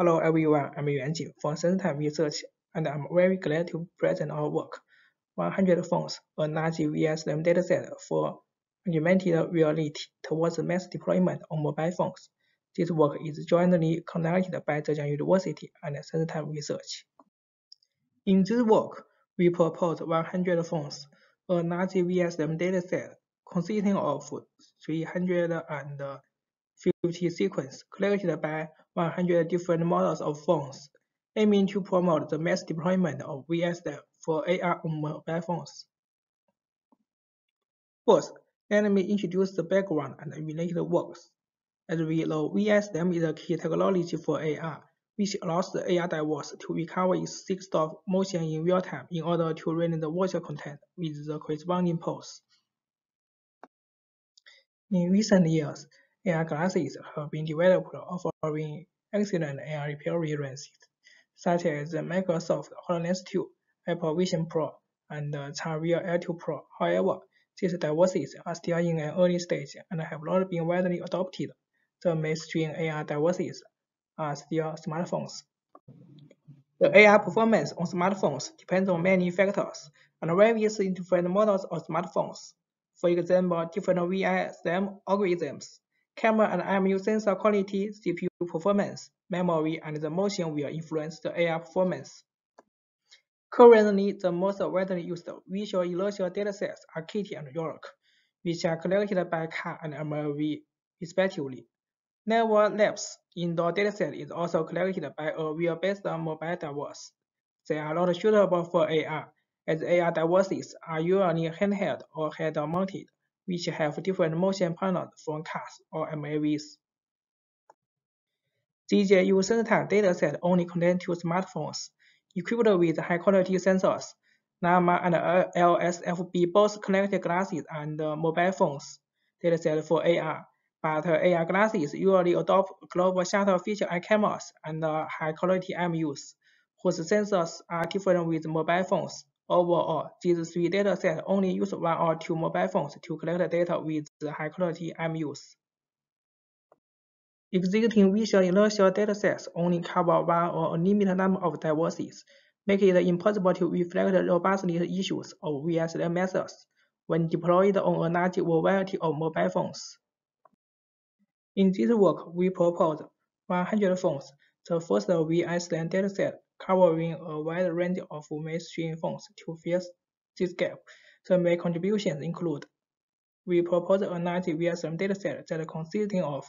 Hello everyone, I'm Yuan Jing from SenseTime Research, and I'm very glad to present our work, 100 Phones, a large VSM dataset for augmented reality towards mass deployment on mobile phones. This work is jointly conducted by Zhejiang University and SenseTime Research. In this work, we propose 100 Phones, a large VSM dataset consisting of 350 sequences collected by 100 different models of phones, aiming to promote the mass deployment of VSM for AR on mobile phones. First, let me introduce the background and related works. As we know, VSM is a key technology for AR, which allows the AR device to recover its stop motion in real time in order to render the virtual content with the corresponding pose. In recent years, AR glasses have been developed offering excellent AR experiences, such as the Microsoft HoloLens 2, Apple Vision Pro, and the Xavier L2 Pro. However, these devices are still in an early stage and have not been widely adopted. The mainstream AR devices are still smartphones. The AR performance on smartphones depends on many factors and varies in different models of smartphones. For example, different VSM algorithms, camera and IMU sensor quality, CPU performance, memory, and the motion will influence the AR performance. Currently, the most widely used visual inertial datasets are Kitty and York, which are collected by CAR and MLV respectively. Nevertheless, indoor dataset is also collected by a wheel-based mobile device. They are not suitable for AR, as AR devices are usually handheld or head-mounted, which have different motion panels from cars or MAVs. ZJU SenseTime dataset only contains 2 smartphones, equipped with high-quality sensors. Llama and LSFB both connected glasses and mobile phones dataset for AR, but AR glasses usually adopt global shutter feature eye cameras and high-quality MUs, whose sensors are different with mobile phones. Overall, these 3 datasets only use 1 or 2 mobile phones to collect data with high-quality MUs. Existing visual inertial datasets only cover 1 or a limited number of devices, making it impossible to reflect the robustness issues of VSM methods when deployed on a large variety of mobile phones. In this work, we propose 100 phones, the first VSM dataset covering a wide range of mainstream phones to fill this gap. The main contributions include: we propose a large VSM dataset that consisting of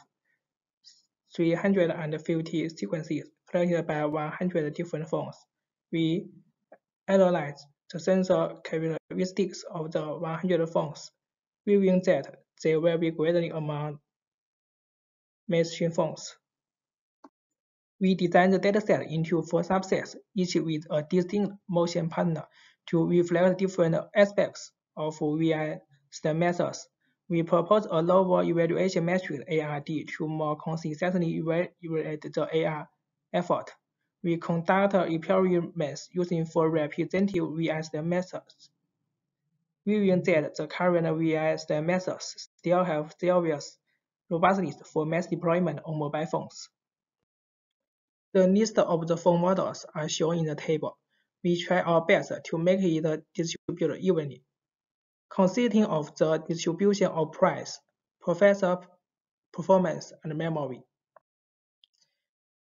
350 sequences collected by 100 different phones. We analyze the sensor characteristics of the 100 phones, revealing that they will be greatly among mainstream phones. We designed the dataset into 4 subsets, each with a distinct motion pattern to reflect different aspects of VSM methods. We propose a lower evaluation metric ARD to more consistently evaluate the AR effort. We conduct experiments using 4 representative VSM methods, revealing that the current VSM methods still have serious robustness for mass deployment on mobile phones. The list of the phone models are shown in the table. We try our best to make it distribute evenly, consisting of the distribution of price, processor performance, and memory.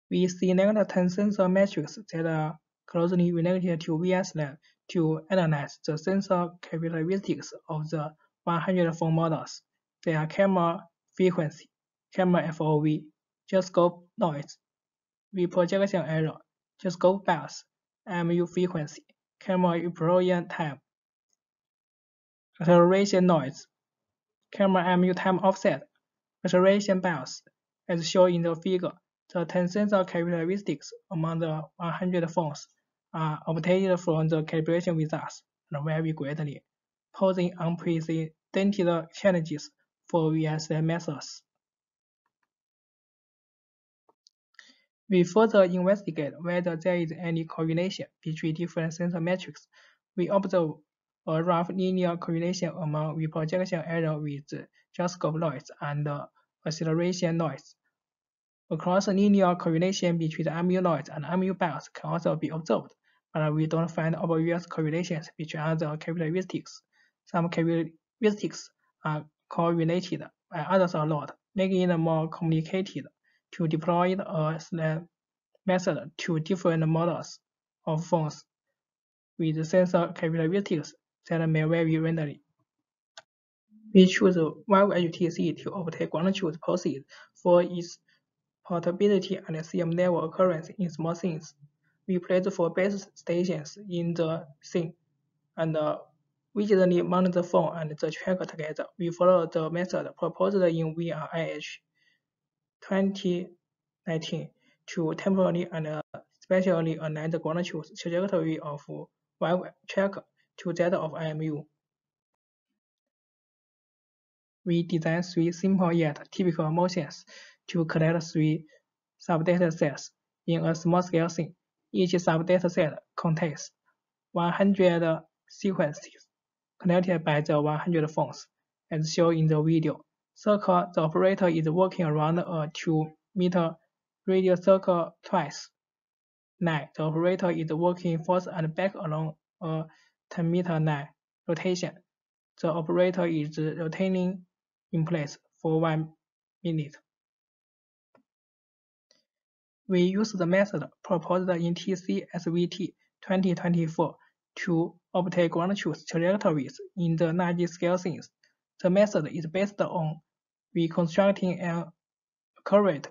We select 10 sensor metrics that are closely related to VSM to analyze the sensor characteristics of the 100 phone models. They are camera frequency, camera FOV, gyroscope noise, reprojection error, gyroscope bias, MU frequency, camera explosion time, acceleration noise, camera MU time offset, acceleration bias. As shown in the figure, the 10 sensor characteristics among the 100 phones are obtained from the calibration results and vary greatly, posing unprecedented challenges for VSM methods. We further investigate whether there is any correlation between different sensor metrics. We observe a rough linear correlation among reprojection error with gyroscope noise and acceleration noise. A cross-linear correlation between the MU noise and MU bias can also be observed, but we don't find obvious correlations between other characteristics. Some characteristics are correlated, while others are not, making it more complicated to deploy a SLAM method to different models of phones with sensor characteristics that may vary randomly. We choose WebHTC to obtain ground truth pulses for its portability and CM level occurrence in small scenes. We place 4 base stations in the scene and vigilantly mount the phone and the tracker together. We follow the method proposed in VRIH 2019 to temporarily and spatially align the ground truth trajectory of web tracker to that of IMU. We design 3 simple yet typical motions to collect 3 subdata sets in a small-scale scene. Each subdata set contains 100 sequences connected by the 100 phones, as shown in the video. Circle, the operator is working around a 2-meter radius circle twice. Line, the operator is working forth and back along a 10-meter line. Rotation, the operator is rotating in place for 1 minute. We use the method proposed in TC-SVT 2024 to obtain ground truth trajectories in the large-scale scenes. The method is based on reconstructing an accurate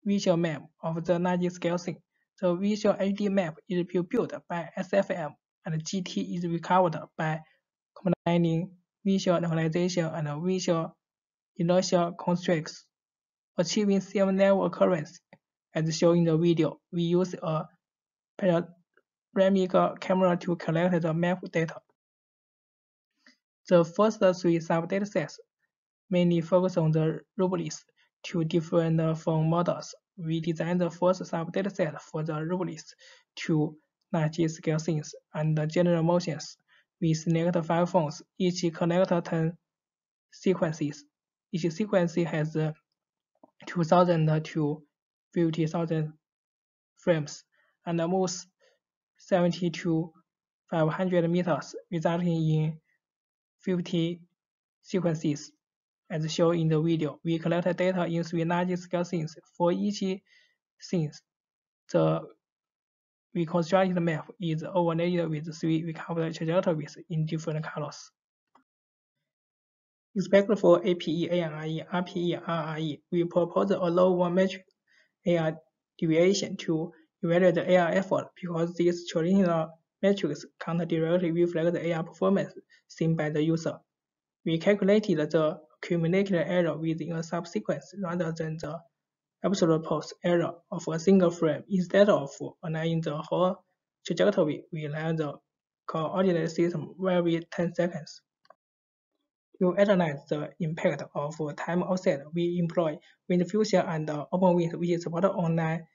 visual map of the large-scale scene. The visual HD map is built by SFM, and GT is recovered by combining visual normalization and visual inertial constraints, achieving CM level occurrence. As shown in the video, we use a panoramic camera to collect the map data. The first 3 sub-datasets mainly focus on the rubrics to different phone models. We designed the first sub-dataset for the rubrics to large-scale scenes and general motions. We select 5 phones, each collect 10 sequences. Each sequence has 2,000 to 50,000 frames and moves 70 to 500 meters, resulting in 50 sequences. As shown in the video, we collect data in 3 large-scale scenes. For each scene, the reconstructed map is overlaid with 3 recovered trajectories in different colors. Except for APE, ARE, RPE, RRE, we propose a low metric AR deviation to evaluate the AR effort because these traditional metrics can't directly reflect the AR performance seen by the user. We calculated the accumulated error within a subsequence rather than the absolute pulse error of a single frame. Instead of aligning the whole trajectory, we let the coordinate system vary 10 seconds. To analyze the impact of time offset, we employ WindFusion and OpenWind, which support online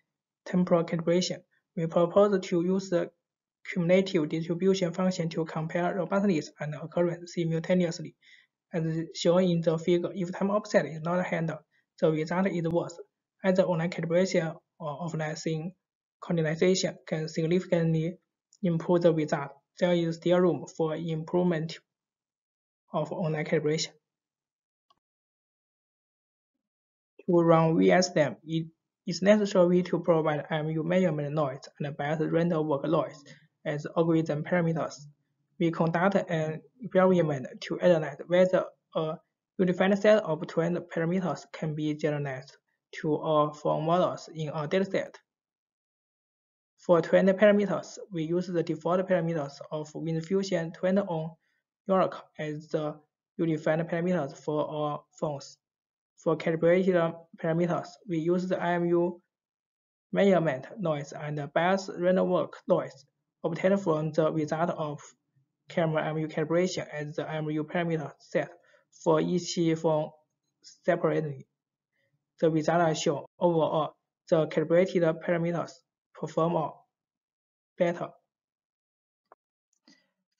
temporal calibration. We propose to use the cumulative distribution function to compare robustness and occurrence simultaneously. As shown in the figure, if time offset is not handled, the result is worse. Either online calibration or offline synchronization can significantly improve the result. There is still room for improvement of online calibration. To run VSLAM, it is necessary to provide MU measurement noise and bias random walk noise as algorithm parameters. We conduct an experiment to analyze whether a unified set of trained parameters can be generalized to all phone models in a dataset. For trained parameters, we use the default parameters of WindFusion trained on York as the unified parameters for all phones. For calibrated parameters, we use the IMU measurement noise and bias random walk noise obtained from the result of camera MU calibration as the MU parameter set for each phone separately. The results are shown. Overall, the calibrated parameters perform better.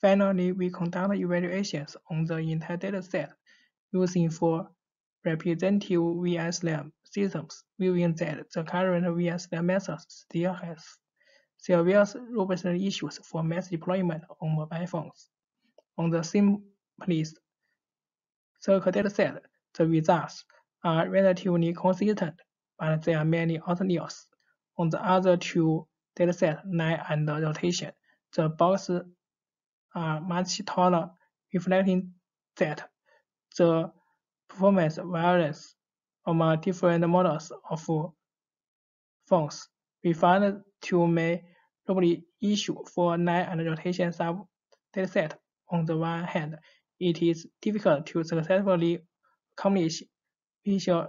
Finally, we conduct evaluations on the entire dataset using 4 representative VSLAM systems, viewing that the current VSLAM methods still has serious robustness issues for mass deployment on mobile phones. On the simplest circle dataset, the results are relatively consistent, but there are many outliers. On the other two datasets, line and rotation, the boxes are much taller, reflecting that the performance variance among different models of phones. We found two main probably issues for line and rotation sub dataset. On the one hand, it is difficult to successfully accomplish initial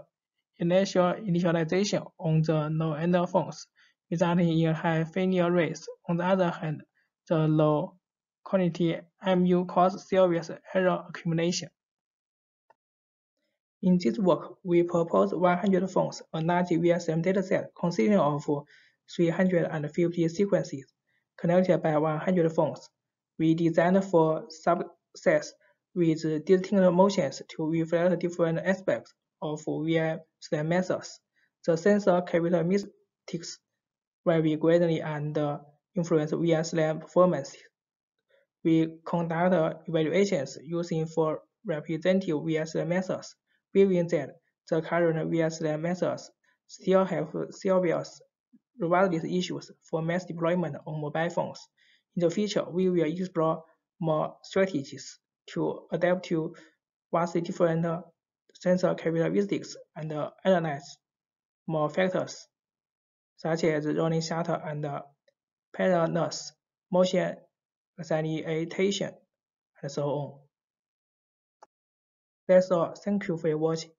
initialization on the low-end phones, resulting in high failure rates. On the other hand, the low quality MU causes serious error accumulation. In this work, we propose 100 phones, a large VSM dataset consisting of 350 sequences connected by 100 phones. We designed for subsets with distinct motions to reflect different aspects of VSM methods. The sensor characteristics vary greatly and influence VSM performance. We conduct evaluations using four representative VSM methods, viewing that the current VSM methods still have serious robustness issues for mass deployment on mobile phones. In the future, we will explore more strategies to adapt to vastly different sensor characteristics and analyze more factors, such as rolling shutter and parallax motion acceleration, and so on. That's all. Thank you for your watching.